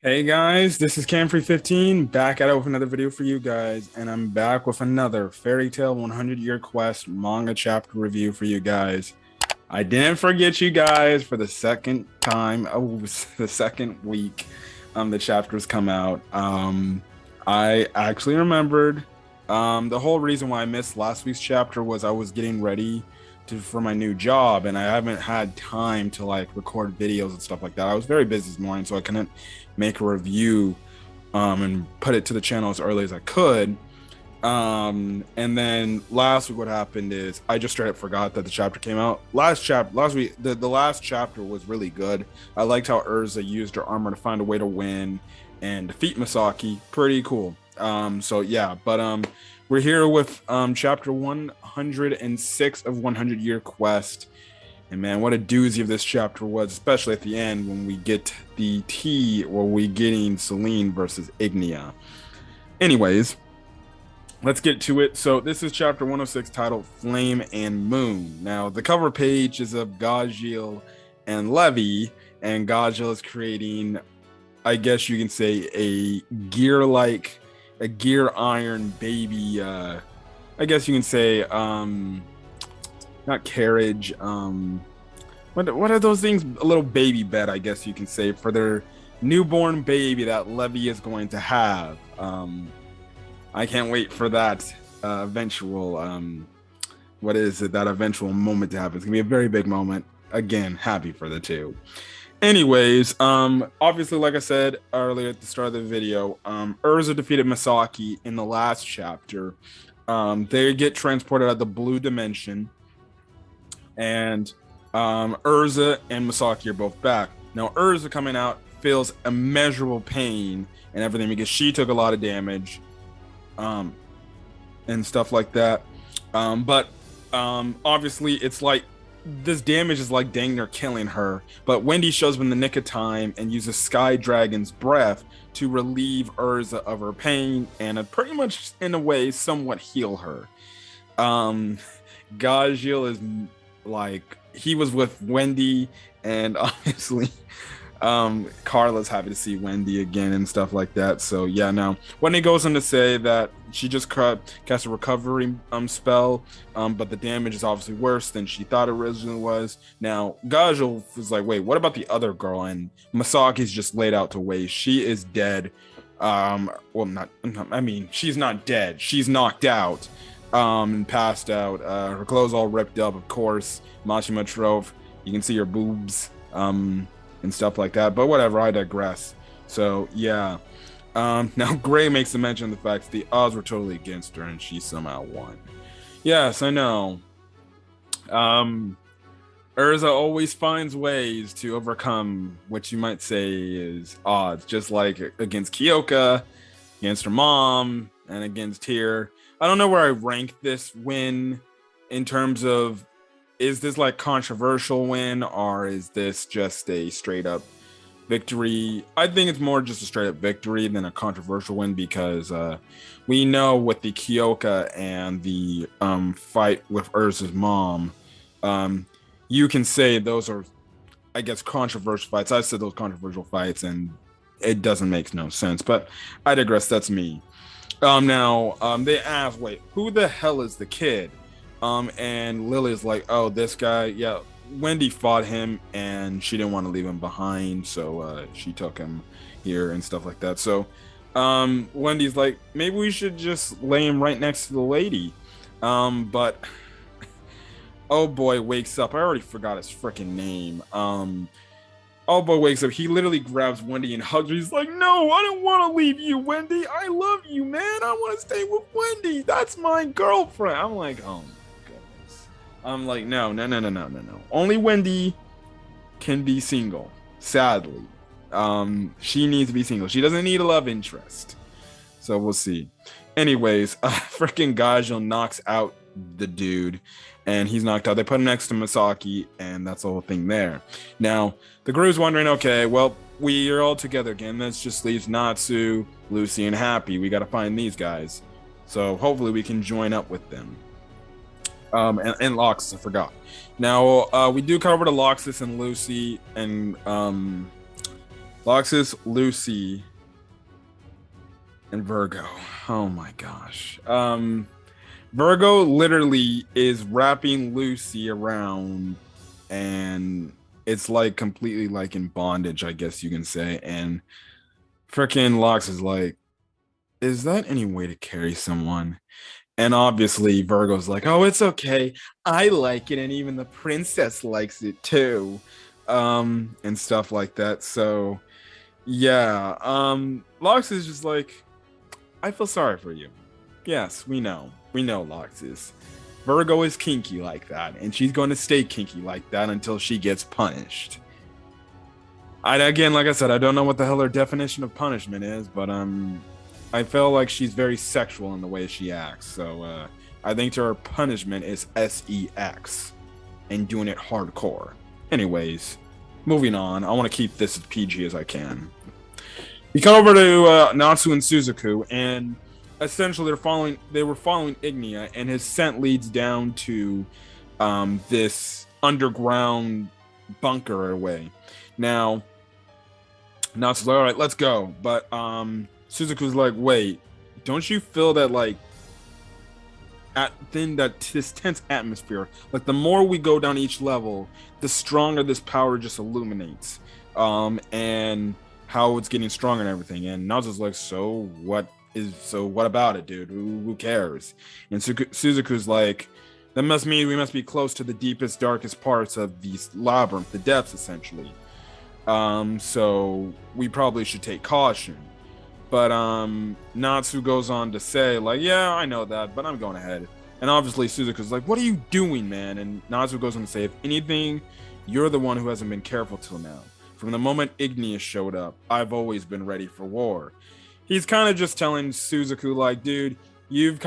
Hey guys, this is Camfrey15 back at it with another video for you guys, and I'm back with another Fairy Tail 100 Year Quest manga chapter review for you guys. I didn't forget you guys for the second time, the second week the chapters come out. I actually remembered the whole reason why I missed last week's chapter was I was getting ready for my new job, and I haven't had time to like record videos and stuff like that. I was very busy this morning, so I couldn't make a review and put it to the channel as early as I could. And then last week what happened is I just straight up forgot that the chapter came out. Last week, the last chapter was really good. I liked how Erza used her armor to find a way to win and defeat Misaki. Pretty cool. So yeah, but we're here with chapter 106 of 100 Year Quest. And man, what a doozy of this chapter was, especially at the end when we get the tea, or we getting Selene versus Ingnia. Anyways, let's get to it. So this is chapter 106 titled Flame and Moon. Now, the cover page is of Gajil and Levi, and Gajil is creating, I guess you can say, a gear iron baby, I guess you can say, not carriage, what are those things? A little baby bed, I guess you can say, for their newborn baby that Levi is going to have. I can't wait for that eventual that eventual moment to happen. It's gonna be a very big moment. Again, happy for the two. Anyways, obviously, like I said earlier at the start of the video, Erza defeated Misaki in the last chapter. They get transported out of the blue dimension, and Erza and Misaki are both back. Now, Erza coming out feels immeasurable pain and everything because she took a lot of damage, and stuff like that. But obviously, it's like this damage is like dang near killing her. But Wendy shows up in the nick of time and uses Sky Dragon's breath to relieve Erza of her pain and pretty much, in a way, somewhat heal her. Gajil is like, he was with Wendy, and obviously Carla's happy to see Wendy again and stuff like that. So yeah, now Wendy goes on to say that she just cast a recovery spell, but the damage is obviously worse than she thought it originally was. Now Gajil was like, wait, what about the other girl? And Misaki's just laid out to waste. She is dead. She's not dead, she's knocked out, and passed out. Her clothes all ripped up, of course. Mashima Trove, you can see her boobs, and stuff like that. But whatever, I digress. So yeah, now Gray makes a mention of the fact that the odds were totally against her, and she somehow won. Yes, I know. Erza always finds ways to overcome what you might say is odds, just like against Kyoka, against her mom, and against here. I don't know where I rank this win in terms of, is this like controversial win, or is this just a straight up victory? I think it's more just a straight up victory than a controversial win, because we know with the Kyoka and the fight with Erza's mom, you can say those are, I guess, controversial fights. I said those controversial fights, and it doesn't make no sense, but I digress. That's me. Now they ask, wait, who the hell is the kid? And Lily's like, oh, this guy. Yeah, Wendy fought him and she didn't want to leave him behind, so she took him here and stuff like that. So Wendy's like, maybe we should just lay him right next to the lady. But oh boy wakes up. I already forgot his freaking name. Oh boy wakes up. He literally grabs Wendy and hugs her. He's like, no, I don't want to leave you, Wendy. I love you, man. I want to stay with Wendy. That's my girlfriend. I'm like, oh my goodness. I'm like, no. Only Wendy can be single, sadly. She needs to be single. She doesn't need a love interest. So we'll see. Anyways, freaking Gajil knocks out the dude, and he's knocked out. They put him next to Misaki, and that's the whole thing there. Now, the crew's wondering, okay, well, we are all together again. This just leaves Natsu, Lucy, and Happy. We got to find these guys. So hopefully we can join up with them. And Loxus, I forgot. Now, we do cover the Loxus and Lucy and Loxus, Lucy, and Virgo. Oh my gosh. Virgo literally is wrapping Lucy around, and it's like completely like in bondage, I guess you can say. And freaking Lox is like, is that any way to carry someone? And obviously Virgo's like, oh, it's okay. I like it, and even the princess likes it too. And stuff like that. So yeah. Lox is just like, I feel sorry for you. Yes, we know. We know Lox is. Virgo is kinky like that, and she's going to stay kinky like that until she gets punished. Again, like I said, I don't know what the hell her definition of punishment is, but I feel like she's very sexual in the way she acts. So I think her punishment is sex and doing it hardcore. Anyways, moving on. I want to keep this as PG as I can. We come over to Natsu and Suzaku, and essentially they were following Ingnia, and his scent leads down to this underground bunker away. Now, Natsu's like, all right, let's go. But Suzaku's like, wait, don't you feel that like this tense atmosphere, like the more we go down each level, the stronger this power just illuminates. And how it's getting stronger and everything. And Natsu's like, so what about it, dude? Who cares? And Suzaku's like, that must mean we must be close to the deepest, darkest parts of the labyrinth, the depths, essentially. So we probably should take caution. But Natsu goes on to say, like, yeah, I know that, but I'm going ahead. And obviously Suzaku's like, what are you doing, man? And Natsu goes on to say, if anything, you're the one who hasn't been careful till now. From the moment Ingnia showed up, I've always been ready for war. He's kind of just telling Suzaku, like, dude, you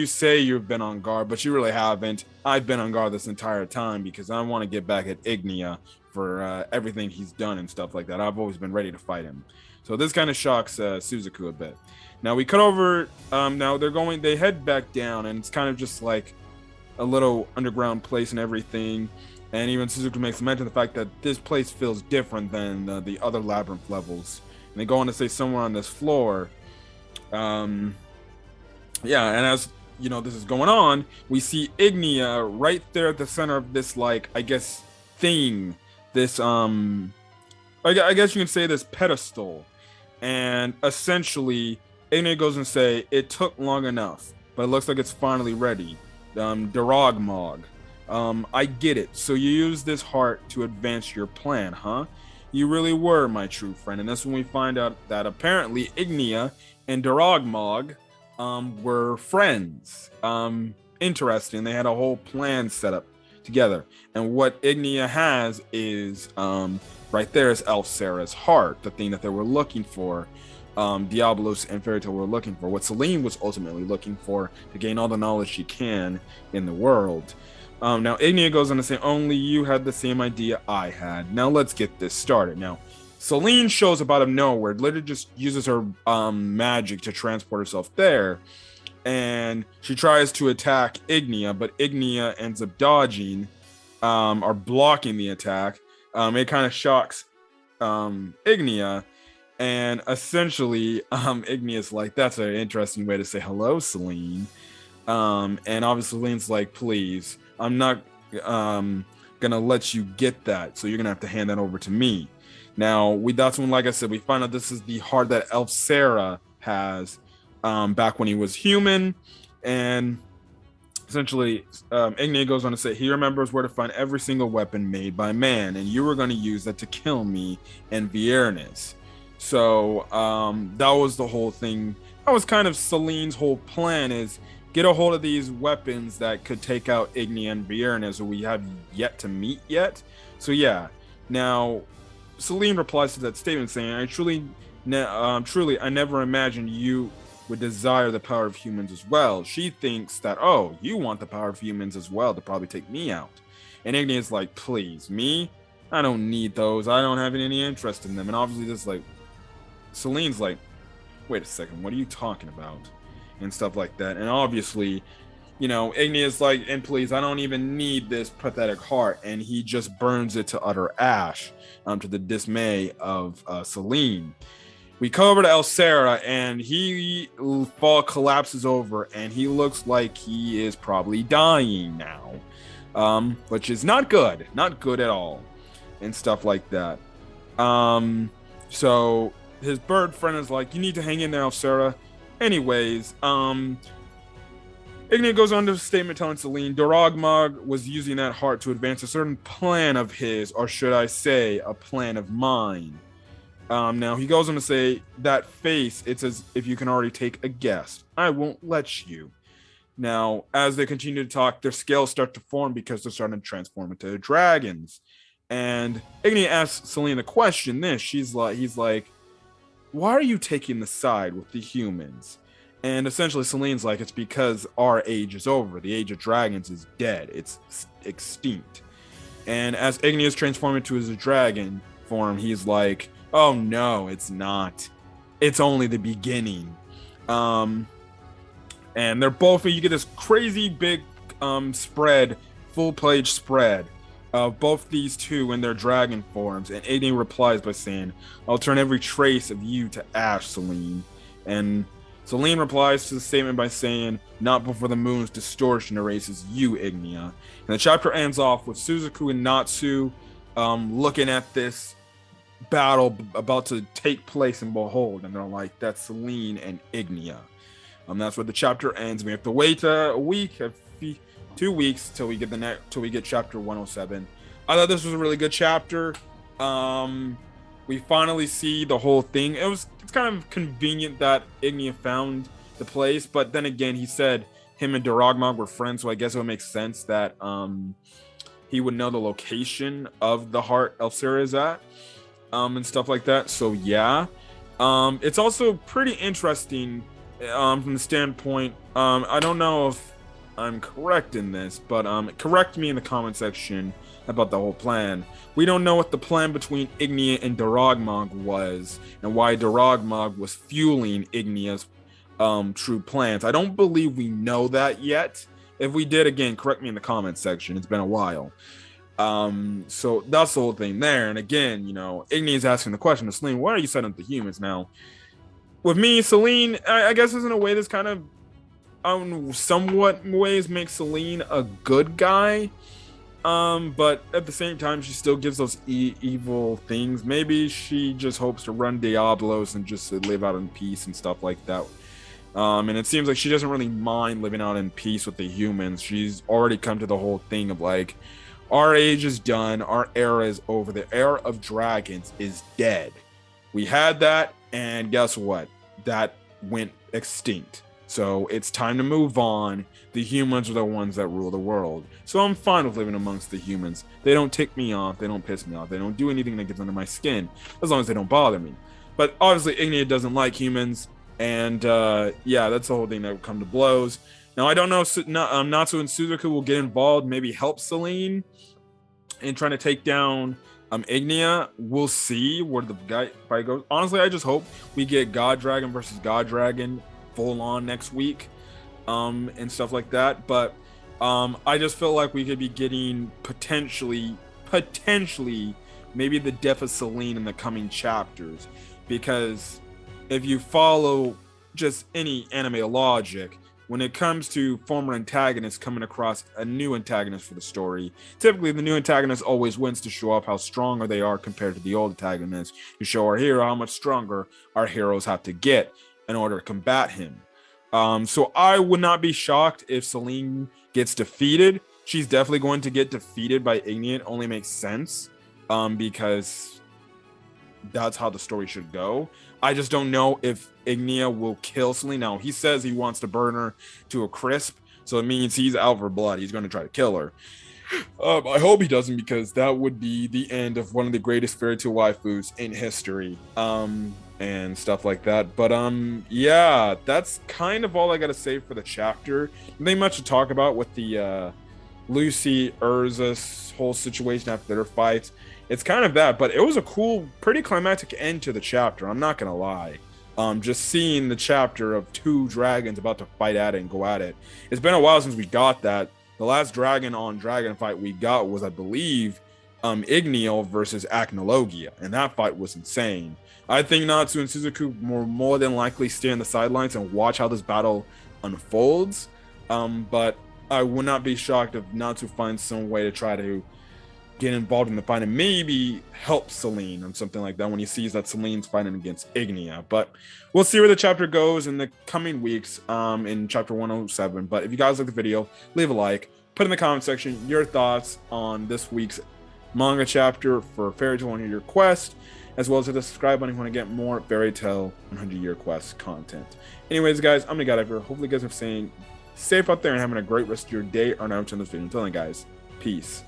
say you've been on guard, but you really haven't. I've been on guard this entire time because I want to get back at Ingnia for everything he's done and stuff like that. I've always been ready to fight him. So this kind of shocks Suzaku a bit. Now we cut over, now they head back down, and it's kind of just like a little underground place and everything. And even Suzaku makes mention of the fact that this place feels different than the other labyrinth levels. And they go on to say somewhere on this floor, and as you know, this is going on, we see Ingnia right there at the center of this, like, I guess, thing. This, I guess you can say this pedestal. And essentially, Ingnia goes and say, it took long enough, but it looks like it's finally ready. Darogmog. I get it. So you use this heart to advance your plan, huh? You really were my true friend. And that's when we find out that apparently Ingnia and Darogmog were friends. Interesting. They had a whole plan set up together. And what Ingnia has is right there is Elfsera's heart, the thing that they were looking for. Diablos and Fairy Tail were looking for. What Selene was ultimately looking for to gain all the knowledge she can in the world. Now, Ingnia goes on to say, only you had the same idea I had. Now, let's get this started. Now, Selene shows up out of nowhere, literally just uses her magic to transport herself there. And she tries to attack Ingnia, but Ingnia ends up dodging or blocking the attack. It kind of shocks Ingnia. And essentially, Ignia's like, that's an interesting way to say hello, Selene. And obviously, Selene's like, please, I'm not gonna let you get that. So you're gonna have to hand that over to me. Now, that's when, like I said, we find out this is the heart that Elfsera has back when he was human. And essentially, Ingnia goes on to say, he remembers where to find every single weapon made by man, and you were going to use that to kill me and Viernes. So that was the whole thing. That was kind of Selene's whole plan, is get a hold of these weapons that could take out Ingnia and Viernes, who we have yet to meet yet. So yeah, now Selene replies to that statement saying, I truly, I never imagined you would desire the power of humans as well. She thinks that, oh, you want the power of humans as well to probably take me out. And Ignia's like, please, me? I don't need those. I don't have any interest in them. And obviously this, like, Selene's like, wait a second, what are you talking about? And stuff like that. And obviously Ingnia's like, and please, I don't even need this pathetic heart, and he just burns it to utter ash, to the dismay of Selene. We come over to Elsera, and he collapses over, and he looks like he is probably dying now, which is not good at all, and stuff like that. So his bird friend is like, you need to hang in there, Elsera. Anyways, Ingnia goes on to a statement telling Selene Dorogmog was using that heart to advance a certain plan of his, or should I say, a plan of mine. Now he goes on to say that face, it's as if you can already take a guess. I won't let you. Now, as they continue to talk, their scales start to form because they're starting to transform into dragons. And Ingnia asks Selene a question. He's like, why are you taking the side with the humans? And essentially, Selene's like, it's because our age is over. The age of dragons is dead. It's extinct. And as Ingnia is transformed into his dragon form, he's like, oh no, it's not. It's only the beginning. And they're both, you get this crazy big spread, full page spread of both these two in their dragon forms. And Ingnia replies by saying, I'll turn every trace of you to ash, Selene. And Selene replies to the statement by saying, not before the moon's distortion erases you, Ingnia. And the chapter ends off with Suzaku and Natsu looking at this battle about to take place in Behold, and they're like, that's Selene and Ingnia. That's where the chapter ends. We have to wait a week, 2 weeks till we get chapter 107. I thought this was a really good chapter. We finally see the whole thing. It's kind of convenient that Ingnia found the place, but then again, he said him and Dorogmog were friends, so I guess it would make sense that he would know the location of the heart Elsera is at, and stuff like that. So yeah, it's also pretty interesting from the standpoint. I don't know if I'm correct in this, but correct me in the comment section about the whole plan. We don't know what the plan between Ingnia and Dorogmog was, and why Dorogmog was fueling Ignia's true plans. I don't believe we know that yet. If we did, again, correct me in the comment section. It's been a while. So that's the whole thing there. And again, Ignia's asking the question to Selene, why are you setting up the humans now? With me, Selene, I guess is in a way that's kind of somewhat ways makes Selene a good guy. But at the same time, she still gives those evil things. Maybe she just hopes to run Diablos and just live out in peace and stuff like that. And it seems like she doesn't really mind living out in peace with the humans. She's already come to the whole thing of like, our age is done. Our era is over. The era of dragons is dead. We had that, and guess what? That went extinct. So it's time to move on. The humans are the ones that rule the world. So I'm fine with living amongst the humans. They don't tick me off. They don't piss me off. They don't do anything that gets under my skin, as long as they don't bother me. But obviously, Ingnia doesn't like humans. And yeah, that's the whole thing that would come to blows. Now, I don't know if Natsu and Suzaku will get involved, maybe help Selene in trying to take down Ingnia. We'll see where the fight goes. Honestly, I just hope we get God Dragon versus God Dragon full on next week, and stuff like that. But I just feel like we could be getting potentially maybe the death of Selene in the coming chapters, because if you follow just any anime logic, when it comes to former antagonists coming across a new antagonist for the story, typically the new antagonist always wins to show off how stronger they are compared to the old antagonist, to show our hero how much stronger our heroes have to get in order to combat him. So I would not be shocked if Selene gets defeated. She's definitely going to get defeated by Ingnia. It only makes sense, because that's how the story should go. I just don't know if Ingnia will kill Selene. Now, he says he wants to burn her to a crisp, so it means he's out for blood. He's going to try to kill her. I hope he doesn't, because that would be the end of one of the greatest fairy tale waifus in history, and stuff like that. But yeah, that's kind of all I got to say for the chapter. Nothing much to talk about with the Lucy Erza whole situation after their fights. It's kind of that, but it was a cool, pretty climactic end to the chapter. I'm not gonna lie. Just seeing the chapter of two dragons about to fight at it and go at it. It's been a while since we got that. The last dragon on dragon fight we got was, I believe, Ingnia versus Acnologia, and that fight was insane. I think Natsu and Suzuku more than likely stay on the sidelines and watch how this battle unfolds. But I would not be shocked if Natsu finds some way to try to get involved in the fight and maybe help Selene or something like that when he sees that Selene's fighting against Ingnia. But we'll see where the chapter goes in the coming weeks in chapter 107. But if you guys like the video, leave a like, put in the comment section your thoughts on this week's manga chapter for Fairy Tail 100 Year Quest, as well as hit the subscribe button if you want to get more Fairy Tail 100 Year Quest content. Anyways, guys, I'm gonna get out of here. Hopefully you guys are staying safe out there and having a great rest of your day or night on this video. Until then, guys, peace.